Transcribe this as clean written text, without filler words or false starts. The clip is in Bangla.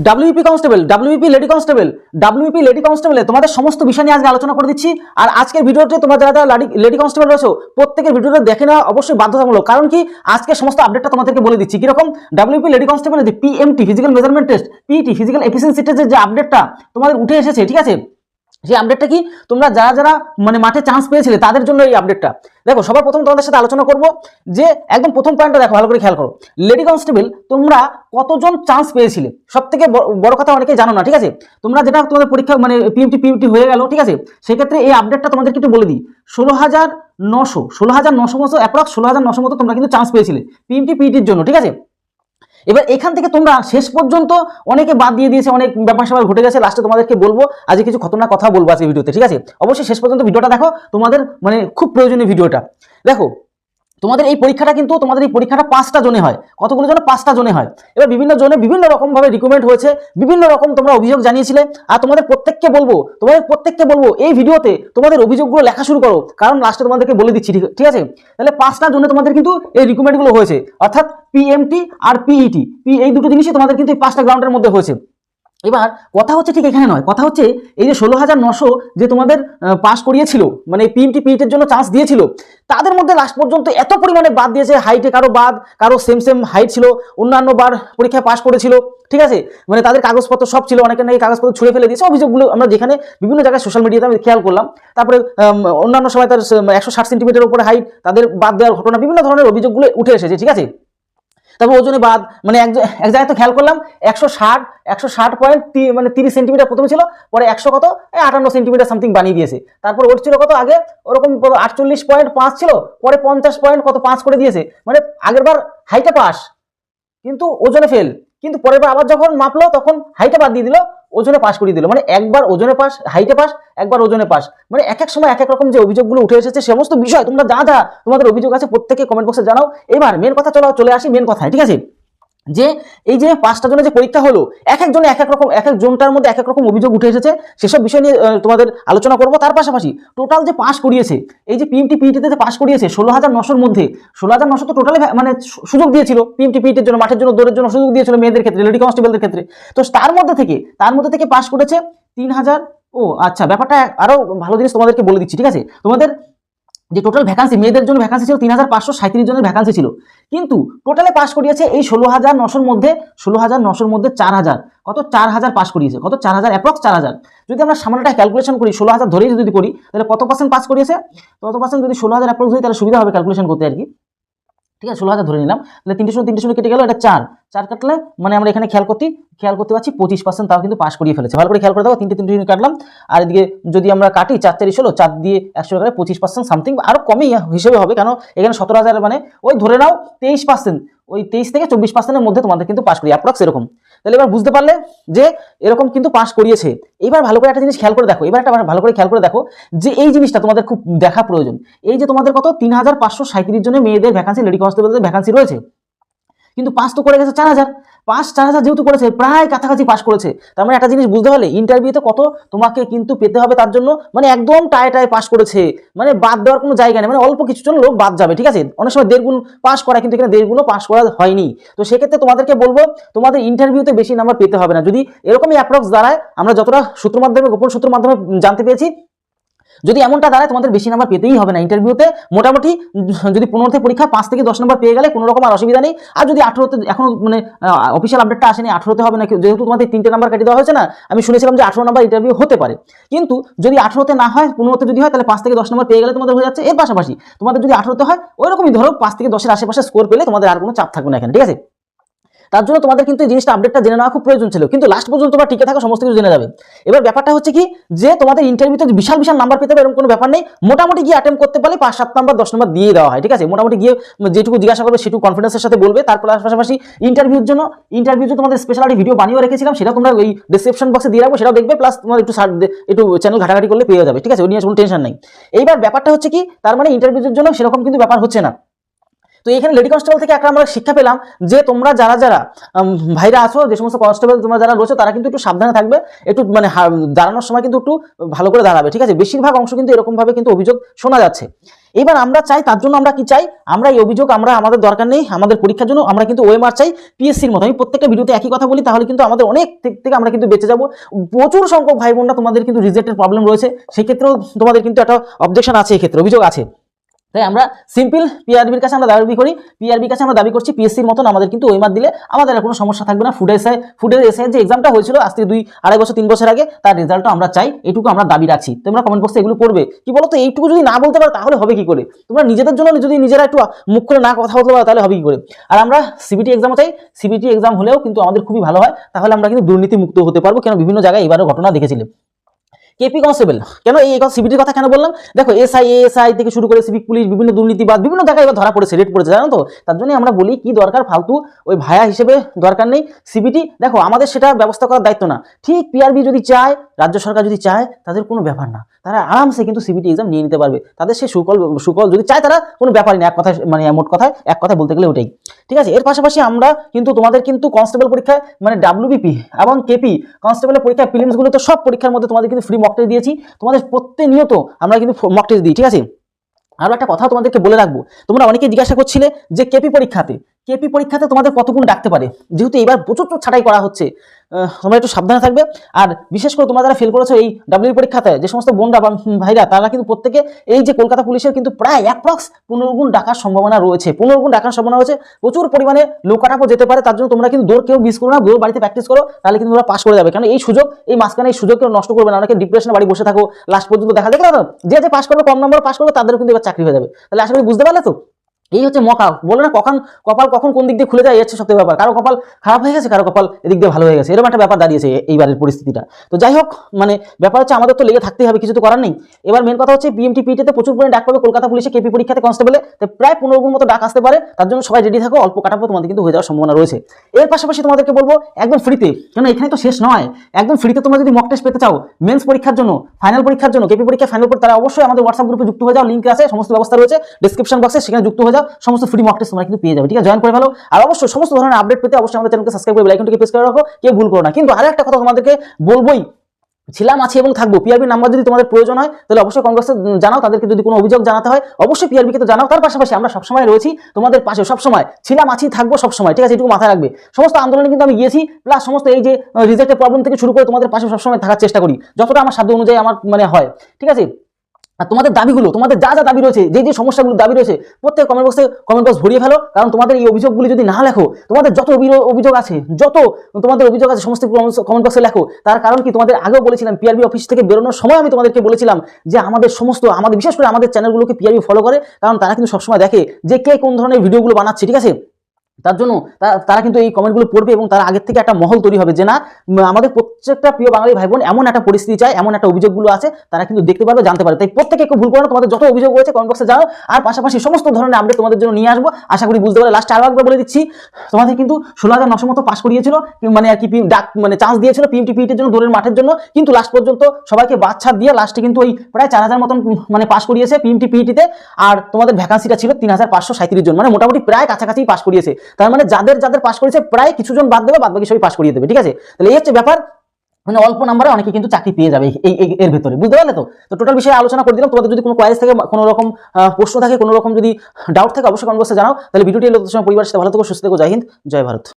WP constable, WP lady constable, WP lady কনস্টেবলে তোমাদের সমস্ত বিষয় নিয়ে আজকে আলোচনা করে দিচ্ছি। আর আজকের ভিডিওতে তোমরা যারা যারা লেডি কনস্টেবল রয়েছে প্রত্যেকের ভিডিওটা দেখে নেওয়া অবশ্যই বাধ্যতামূলক, কারণ কি আজকে সমস্ত আপডেটটা তোমাদেরকে বলে দিচ্ছি। কিরকম ডাব্লিউপি লেডি কনস্টেবল যে PMT physical measurement test, PET physical efficiency টেস্টের যে আপডেটটা তোমাদের উঠে এসেছে, ঠিক আছে, সেই আপডেটটা কি তোমরা যারা যারা মানে মাঠে চান্স পেয়েছিলে তাদের জন্য এই আপডেটটা। দেখো সবার প্রথম তোমাদের সাথে আলোচনা করব যে একদম প্রথম পয়েন্টটা দেখো, ভালো করে খেয়াল করো। লেডি কনস্টেবল তোমরা কতজন চান্স পেয়েছিলে, সব থেকে বড় কথা অনেকেই জানো না, ঠিক আছে। তোমরা যেটা তোমাদের পরীক্ষা মানে পিএমটি হয়ে গেল, ঠিক আছে, সেক্ষেত্রে এই আপডেটটা তোমাদেরকে একটু বলে দিই। 16,900 মতো অ্যাপ্রক্স 16,900 মতো তোমরা কিন্তু চান্স পেয়েছিলে পিইটির জন্য, ঠিক আছে। এবার এখান থেকে তোমরা শেষ পর্যন্ত অনেকে বাদ দিয়ে দিয়েছে, অনেক ব্যাপার স্যাপার ঘটে গেছে। লাস্টে তোমাদেরকে বলবো আজকে কিছু খতরনাক কথা বলবো আজকে ভিডিওতে, ঠিক আছে। অবশ্যই শেষ পর্যন্ত ভিডিওটা দেখো, তোমাদের মানে খুব প্রয়োজনীয় ভিডিওটা। দেখো তোমাদের এই পরীক্ষাটা কিন্তু তোমাদের এই পরীক্ষাটা 5টা জোনে হয়। কতগুলো জোনে? 5টা জোনে হয়। এবার বিভিন্ন জোনে বিভিন্ন রকম ভাবে রিকমেন্ড হয়েছে, বিভিন্ন রকম তোমরা অভিযোগ জানিয়েছিলে। আর তোমাদের প্রত্যেককে বলবো এই ভিডিওতে তোমাদের অভিযোগগুলো লেখা শুরু করো, কারণ লাস্টে তোমাদেরকে বলে দিচ্ছি, ঠিক আছে। তাহলে 5টা জোনে তোমাদের কিন্তু এই রিকমেন্ডগুলো হয়েছে, অর্থাৎ পিএমটি আর পিইটি, এই দুটো জিনিসই তোমাদের কিন্তু এই 5টা গ্রাউন্ডের মধ্যে হয়েছে। এবার কথা হচ্ছে ঠিক এখানে নয়, কথা হচ্ছে এই যে 16,900 যে তোমাদের পাস করিয়েছিল, মানে পিইটির জন্য চান্স দিয়েছিল, তাদের মধ্যে লাস্ট পর্যন্ত এত পরিমাণে বাদ দিয়েছে। হাইটে কারো বাদ, কারো সেম হাইট ছিল, অন্যান্য বার পরীক্ষায় পাস করেছিল, ঠিক আছে, মানে তাদের কাগজপত্র সব ছিল, অনেকে নাকি কাগজপত্র ছুঁড়ে ফেলে দিয়েছে। অভিযোগগুলো আমরা যেখানে বিভিন্ন জায়গায় সোশ্যাল মিডিয়াতে আমি খেয়াল করলাম। তারপরে অন্যান্য সময় তার 160 সেন্টিমিটার উপরে হাইট, তাদের বাদ দেওয়ার ঘটনা, বিভিন্ন ধরনের অভিযোগগুলো উঠে এসেছে, ঠিক আছে। তারপর ওজনে বাদ, মানে এক জায়গায় তো খেয়াল করলাম 160 পয়েন্ট মানে 30 সেন্টিমিটার প্রথমে ছিল, পরে 100 কত 58 সেন্টিমিটার সামথিং বানিয়ে দিয়েছে। তারপর ওর ছিল কত আগে ওরকম 48.5 ছিল, পরে 50 পয়েন্ট কত 5 করে দিয়েছে। মানে আগের বার হাইটে পাস কিন্তু ওজনে ফেল, কিন্তু পরের বার আবার যখন মাপলো তখন হাইটে বাদ দিয়ে দিল, ওজনে পাস করিয়ে দিল। মানে একবার ওজনে পাস, হাইটে পাস, একবার ওজনে পাস। মানে এক এক সময় এক এক রকম যে অভিযোগগুলো উঠে এসেছে, সমস্ত বিষয় তোমরা যা যা তোমাদের অভিযোগ আছে প্রত্যেকে কমেন্ট বক্সে জানাও। এবার মেন কথা চলে আসি মেন কথায়, ঠিক আছে। যে এই যে 5টা জনের যে পরীক্ষা হলো, এক একজনে এক এক রকম, এক এক জনটার মধ্যে এক এক রকম অভিযোগ উঠে এসেছে, সেসব বিষয় নিয়ে তোমাদের আলোচনা করব। তার পাশাপাশি টোটাল যে পাস করিয়েছে, এই যে পিইটিতে যে পাস করিয়েছে 16,900-র মধ্যে 16,900 তো টোটালি মানে সুযোগ দিয়েছিল পিইটির জন্য, মাঠের জন্য, দৌড়ের জন্য সুযোগ দিয়েছিল মেয়েদের ক্ষেত্রে, লেডি কনস্টেবলদের ক্ষেত্রে। তো তার মধ্যে থেকে পাস করেছে 3,000। ও আচ্ছা, ব্যাপারটা আরো ভালো জিনিস তোমাদেরকে বলে দিচ্ছি, ঠিক আছে। তোমাদের যে টোটাল ভ্যাকান্সি, মেয়েদের জন্য ভ্যাকান্সি ছিল 3,537 জনের ভ্যাকান্সি ছিল, কিন্তু টোটালে পাস করিয়েছে এই 16,900-র মধ্যে 4,000 কত 4,000 পাস করিয়েছে, কত 4,000 অ্যাপ্রক্স 4,000। যদি আমরা সামান্যটা ক্যালকুলেশন করি, 16,000 ধরেই যদি করি, তাহলে কত পার্সেন্ট পাস করিয়েছে, তত পার্সেন্ট যদি 16,000 অ্যাপ্রক্স ধরি তাহলে সুবিধা হবে ক্যালকুলেশন করতে আর কি, ঠিক আছে। 16,000 ধরে নিলাম, তাহলে 300 কেটে গেল, এটা 4 কাটলে মানে আমরা এখানে খেয়াল করতে পারছি 25%, তাও কিন্তু পাস করিয়ে ফেলেছে। ভালো করে খেয়াল করে দেখো, 300 কাটলাম, আর এদিকে যদি আমরা কাটি 4 16, 4 দিয়ে 100 কাটলে 25% সামথিং, আরো কমই হিসেবে হবে, কারণ এখানে 17,000 মানে ওই ধরে নাও 23%, ওই 23 থেকে 24%-এর মধ্যে তোমাদের কিন্তু পাস করি অ্যাপ্রক্স এরকম। তাহলে এবার বুঝতে পারলে যে এরকম কিন্তু পাস করিয়েছে। এবার ভালো করে একটা জিনিস খেয়াল করে দেখো, ভালো করে খেয়াল করে দেখো যে এই জিনিসটা তোমাদের খুব দেখা প্রয়োজন। এই যে তোমাদের কত 3,537 জনের মেয়েদের ভ্যাকান্সি, লেডি কনস্টেবলদের ভ্যাকান্সি রয়েছে, কিন্তু পাস তো করে গেছে 4,000। 4,000 যেহেতু করেছে, প্রায় কাছাকাছি পাস করেছে। তার মানে একটা জিনিস বুঝতে পারলে ইন্টারভিউতে কত তোমাকে কিন্তু পেতে হবে তার জন্য, মানে একদম টায় পাস করেছে, মানে বাদ দেওয়ার কোনো জায়গা নেই, মানে অল্প কিছুজন লোক বাদ যাবে, ঠিক আছে। অনেক সময় 1.5 গুণ পাস করা, কিন্তু এখানে 1.5 গুণও পাস করা হয়নি। তো সেক্ষেত্রে তোমাদেরকে বলবো তোমাদের ইন্টারভিউতে বেশি নাম্বার পেতে হবে না, যদি এরকমই অ্যাপ্রক্স দাঁড়ায়, আমরা যতটা গোপন সূত্রের মাধ্যমে জানতে পেরেছি, যদি এমনটা দাঁড়ায় তোমাদের বেশি নাম্বার পেতেই হবে না ইন্টারভিউতে। মোটামুটি যদি 15তে পরীক্ষা 5 থেকে 10 নাম্বার পেয়ে গেলে কোনো রকম আর অসুবিধা নেই। আর যদি 18তে, এখনো মানে অফিসিয়াল আপডেটটা আসেনি, 18তে হবে না, যেহেতু তোমাদের 3টে নাম্বার কেটে দেওয়া হয়েছে না, আমি শুনেছিলাম যে 18 নাম্বার ইন্টারভিউ হতে পারে। কিন্তু যদি 18তে না হয়, 15তে যদি হয়, তাহলে 5 থেকে 10 নাম্বার পেয়ে গেলে তোমাদের হয়ে যাচ্ছে। এর পাশাপাশি তোমাদের যদি 18তে হয়, ওইরকমই ধরো 5 থেকে 10-এর আশেপাশে স্কোর পেলে তোমাদের আর কোনো চাপ থাকবে না এখানে, ঠিক আছে। তার জন্য তোমাদের কিন্তু এই জিনিসটা আপডেটটা জেনে নেওয়া খুব প্রয়োজন ছিল, কিন্তু লাস্ট পর্যন্ত তোমরা টিকে থাকো, সমস্ত কিছু জেনে যাবে। এবার ব্যাপারটা হচ্ছে কি, যে তোমাদের ইন্টারভিউতে বিশাল নাম্বার পেতে হবে এরকম কোনো ব্যাপার নেই। মোটামুটি গিয়ে অ্যাটেম্প করতে পারলে 5-7 নাম্বার 10 নাম্বার দিয়ে দেওয়া হয়, ঠিক আছে। মোটামুটি গিয়ে যেটুকু জিজ্ঞাসা করবে সেটুকু কনফিডেন্সের সাথে বলবে। তার পাশাপাশি ইন্টারভিউর জন্য তোমাদের স্পেশাল ভিডিও বানিয়ে রেখেছিলাম, সেটা তোমরা ওই ডেসক্রিপশন বক্সে দিয়ে রাখবো, সেটাও দেখবে। প্লাস তোমার একটু চ্যানেল ঘাটাঘাটি করলে পেয়ে যাবে, ঠিক আছে, ওই নিয়ে কোনো টেনশন নেই। এইবার ব্যাপারটা হচ্ছে কি, তার মানে ইন্টারভিউর জন্য সেরকম কিন্তু ব্যাপার হচ্ছে না। তো এখানে লেডি কনস্টেবল থেকে একটা আমরা শিক্ষা পেলাম যে তোমরা যারা যারা ভাইরা আছো, যে সমস্ত কনস্টেবল তোমরা যারা রয়েছে তারা কিন্তু একটু সাবধানে থাকবে, একটু মানে দাঁড়ানোর সময় কিন্তু একটু ভালো করে দাঁড়াবে, ঠিক আছে। বেশিরভাগ অংশ কিন্তু এরকম ভাবে কিন্তু অভিযোগ শোনা যাচ্ছে। এবার আমরা চাই, তার জন্য আমরা কি চাই, আমরা এই অভিযোগ আমরা আমাদের দরকার নেই, আমাদের পরীক্ষার জন্য আমরা কিন্তু ওএমআর চাই পিএসসির মতো। আমি প্রত্যেকটা ভিডিওতে একই কথা বলি, তাহলে কিন্তু আমাদের অনেক দিক থেকে আমরা কিন্তু বেঁচে যাব। প্রচুর সংখ্যক ভাই বোনরা তোমাদের কিন্তু রিজেক্টের প্রবলেম রয়েছে, সেক্ষেত্রেও তোমাদের কিন্তু একটা অবজেকশন আছে, এক্ষেত্রে অভিযোগ আছে। তাই আমরা সিম্পল পিআরবির কাছে আমরা দাবি করি, পিআরবির কাছে আমরা দাবি করছি পিএসসির মতন আমাদের কিন্তু ওএমআর দিলে আমাদের আর কোনো সমস্যা থাকবে না। ফুডের এসআই যে এক্সামটা হয়েছিল আজ থেকে 2-2.5 বছর 3 বছর আগে, তার রেজাল্টও আমরা চাই, এটুকু আমরা দাবি রাখছি। তোমরা কমেন্ট বক্সে এগুলো করবে, কি বলো তো, এইটুকু যদি না বলতে পারো তাহলে হবে কি করে? তোমরা নিজেদের জন্য যদি নিজেরা একটু মুখ করে না কথা বলতে পারো তাহলে হবে কি করে? আর আমরা সিবিটি এক্সামও চাই, সিবিটি এক্সাম হলেও কিন্তু আমাদের খুবই ভালো হয়, তাহলে আমরা কিন্তু দুর্নীতি মুক্ত হতে পারবো। কেন বিভিন্ন জায়গায় এবারও ঘটনা দেখেছিলাম। কেপি কনস্টেবল কেন এই সিবিটির কথা কেন বললাম, দেখো এসআই থেকে শুরু করে সিভিক পুলিশ, বিভিন্ন দুর্নীতিবাদ বিভিন্ন জায়গায় এবার ধরা পড়েছে, রেড পড়েছে, জানো তো। তার জন্য আমরা বলি কি দরকার ফালতু ওই ভায়া হিসেবে দরকার নেই। সিবিটি দেখো আমাদের সেটা ব্যবস্থা করার দায়িত্ব না, ঠিক পিআরবি যদি চায়, রাজ্য সরকার যদি চায়, তাদের কোনো ব্যাপার না, তারা আরামসে কিন্তু সিবিটি এক্সাম নিয়ে নিতে পারবে। তাদের সেই সুকল যদি চায় তারা কোনো ব্যাপারই না, এক কথায় মানে মোট কথায় এক কথায় বলতে গেলে ওটাই, ঠিক আছে। এর পাশাপাশি আমরা কিন্তু তোমাদের কিন্তু কনস্টেবল পরীক্ষায় মানে ডাব্লিউবিপি এবং কেপি কনস্টেবলের পরীক্ষা প্রিলিমসগুলো তো সব পরীক্ষার মধ্যে তোমাদের কিন্তু ফ্রি মক টেস্ট দিয়েছি, তোমাদের প্রতিনিয়ত আমরা কিন্তু মক টেস্ট দিই, ঠিক আছে। আরো একটা কথা তোমাদেরকে বলে রাখবো, তোমরা অনেকে জিজ্ঞাসা করছিলে যে কেপি পরীক্ষাতে তোমাদের কত গুণ ডাকতে পারে, যেহেতু এবার প্রচুর ছাঁটাই করা হচ্ছে, তোমরা একটু সাবধানে থাকবে। আর বিশেষ করে তোমরা যারা ফেল করেছো এই ডাব্লিউ পরীক্ষাতে, যে সমস্ত বোনরা বা ভাইরা, তারা কিন্তু প্রত্যেকে এই যে কলকাতা পুলিশের কিন্তু প্রায় অ্যাপ্রক্স 15 গুণ ডাকার সম্ভাবনা রয়েছে, 15 গুণ ডাকার সম্ভাবনা রয়েছে, প্রচুর পরিমাণে লোক কাটাপো যেতে পারে। তার জন্য তোমরা কিন্তু দৌড় কেউ মিস করো না, দৌড় বাড়িতে প্র্যাকটিস করো, তাহলে কিন্তু তোমরা পাস করে যাবে। কারণ এই সুযোগ, এই মাঝখানে এই সুযোগ কেউ নষ্ট করবে না। অনেকে ডিপ্রেশনে বাড়ি বসে থাকো, লাস্ট পর্যন্ত দেখা দেখলে না, যে পাস করবে, কম নম্বর পাস করবে, তাদেরও কিন্তু এবার চাকরি হয়ে যাবে। তাহলে আশা করি বুঝতে পারলে তো। এই হচ্ছে মকা, বলো না কপাল কখন কোন দিক দিয়ে খুলে যায়, হচ্ছে সত্যি ব্যাপার। কারো কপাল খারাপ হয়ে গেছে, কারো কপাল এদিক দিয়ে ভালো হয়ে গেছে, এরকম একটা ব্যাপার দাঁড়িয়েছে এইবারের পরিস্থিতিটা। তো যাই হোক, মানে ব্যাপার হচ্ছে আমাদের তো লেগে থাকতেই হবে, কিছু তো করার নেই। এবার মেন কথা হচ্ছে পিএমটি পিটিতে প্রচুর পরিমাণে ডাক পাবে, কলকাতা পুলিশে কেপি পরীক্ষাতে কনস্টেবলে প্রায় 15 গুণ মতো ডাক আসতে পারে। তার জন্য সবাই রেডি থাকো, অল্প কাটাপো তোমাদের কিন্তু হয়ে যাওয়ার সম্ভাবনা রয়েছে। এর পাশাপাশি তোমাদেরকে বলবো একদম ফ্রিতে, কেন এখানে তো শেষ নয়, একদম ফ্রিতে তোমরা যদি মক টেস্ট পেতে চাও মেন্স পরীক্ষার জন্য, ফাইনাল পরীক্ষার জন্য, কেপি পরীক্ষা ফাইনাল পরীক্ষা, তারা অবশ্যই আমাদের হোয়াটসঅ্যাপ গ্রুপে যুক্ত হয়ে যাও, লিঙ্ক আছে, সমস্ত ব্যবস্থা রয়েছে ডেসক্রিপশন বক্সে, সেখানে যুক্ত হয়ে যাও, সমস্ত ফ্রি মক টেস্ট তোমরা কিন্তু পেয়ে যাবে, ঠিক আছে। জয়েন করে ফেলো। আর অবশ্যই সমস্ত ধরনের আপডেট পেতে অবশ্যই আমাদের চ্যানেলকে সাবস্ক্রাইব করে বেল আইকনটিকে প্রেস করে রাখো, কেউ ভুল করো না। কিন্তু আরো একটা কথা তোমাদেরকে বলবোই, ছিলাম আছি এবং থাকবো, পিআরবি নাম্বার যদি তোমাদের প্রয়োজন হয় তাহলে অবশ্যই কংগ্রেসে জানাও, তাদেরকে যদি কোনো অভিযোগ জানাতে হয় অবশ্যই পিআরবিকে তো জানাও। তার পাশাপাশি আমরা সবসময় রয়েছি তোমাদের পাশে, সবসময় ছিলাম আছি থাকবো সবসময়, ঠিক আছে, এটুকু মাথায় রাখবে। সমস্ত আন্দোলনে কিন্তু আমি গিয়েছি, প্লাস সমস্ত এই যে রিজেক্টের প্রবলেম থেকে শুরু করে তোমাদের পাশে সবসময় থাকার চেষ্টা করি, যতটা আমার সাধ্য অনুযায়ী আমার মানে হয়, ঠিক আছে। আর তোমাদের দাবিগুলো, তোমাদের যা যা দাবি রয়েছে, যে সমস্যাগুলো দাবি রয়েছে, প্রত্যেক কমেন্ট বক্স ভরিয়ে ফেলো। কারণ তোমাদের এই অভিযোগগুলি যদি না লেখো, তোমাদের যত অভিযোগ আছে, তোমাদের অভিযোগ আছে সমস্ত কমেন্ট বক্সে লেখো। তার কারণ কি, তোমাদের আগেও বলেছিলাম, পিআরবি অফিস থেকে বেরোনোর সময় আমি তোমাদেরকে বলেছিলাম যে আমাদের বিশেষ করে আমাদের চ্যানেলগুলোকে পিআরবি ফলো করে, কারণ তারা কিন্তু সবসময় দেখে যে কে কোন ধরনের ভিডিওগুলো বানাচ্ছে, ঠিক আছে। তার জন্য তারা কিন্তু এই কমেন্টগুলো পড়বে এবং তারা আগের থেকে একটা মহল তৈরি হবে যে না, আমাদের প্রত্যেকটা প্রিয় বাঙালি ভাই বোন এমন একটা পরিস্থিতি চায়, এমন একটা অভিযোগগুলো আছে, তারা কিন্তু দেখতে পারবে, জানতে পারবে। তাই প্রত্যেকে একটু ভুল করো না, তোমাদের যত অভিযোগ রয়েছে কমেন্ট বক্সে জানাও। আর পাশাপাশি সমস্ত ধরনের আপডেট তোমাদের জন্য নিয়ে আসবো, আশা করি বুঝতে পারলে। লাস্টে আরো একবার বলে দিচ্ছি, তোমাদের কিন্তু 16,900 মতো পাস করিয়েছিল, মানে আর কি ডাক মানে চান্স দিয়েছিল পিএমটি পিটির জন্য, দৌড়ের মাঠের জন্য, কিন্তু লাস্ট পর্যন্ত সবাইকে বাদ দিয়ে লাস্টে কিন্তু ওই প্রায় 4,000 মতন মানে পাস করিয়েছে পিএমটি পিটিতে। আর তোমাদের ভ্যাকান্সিটা ছিল 3,537 জন, মানে মোটামুটি প্রায় কাছাকাছি পাস করিয়েছে। তার মানে যাদের পাস করেছে প্রায় কিছুজন বাদ দেবে, বাদ বাকি সবাই পাস করিয়ে দেবে, ঠিক আছে। তাহলে এই হচ্ছে ব্যাপার, মানে অল্প নাম্বারে অনেকে কিন্তু চাকরি পেয়ে যাবে এর ভিতরে, বুঝতে পারলে তো। টোটাল বিষয়ে আলোচনা করে দিলাম। তোমাদের যদি কোনো কোয়ারিজ থাকে, কোনো রকম প্রশ্ন থাকে, কোনো রকম যদি ডাউট থাকে, অবশ্যই কমেন্ট বক্সে জানাও। তাহলে ভিডিওটি পরিবারের সাথে ভালো থেকো, সুস্থ থেকো। জয় হিন্দ, জয় ভারত।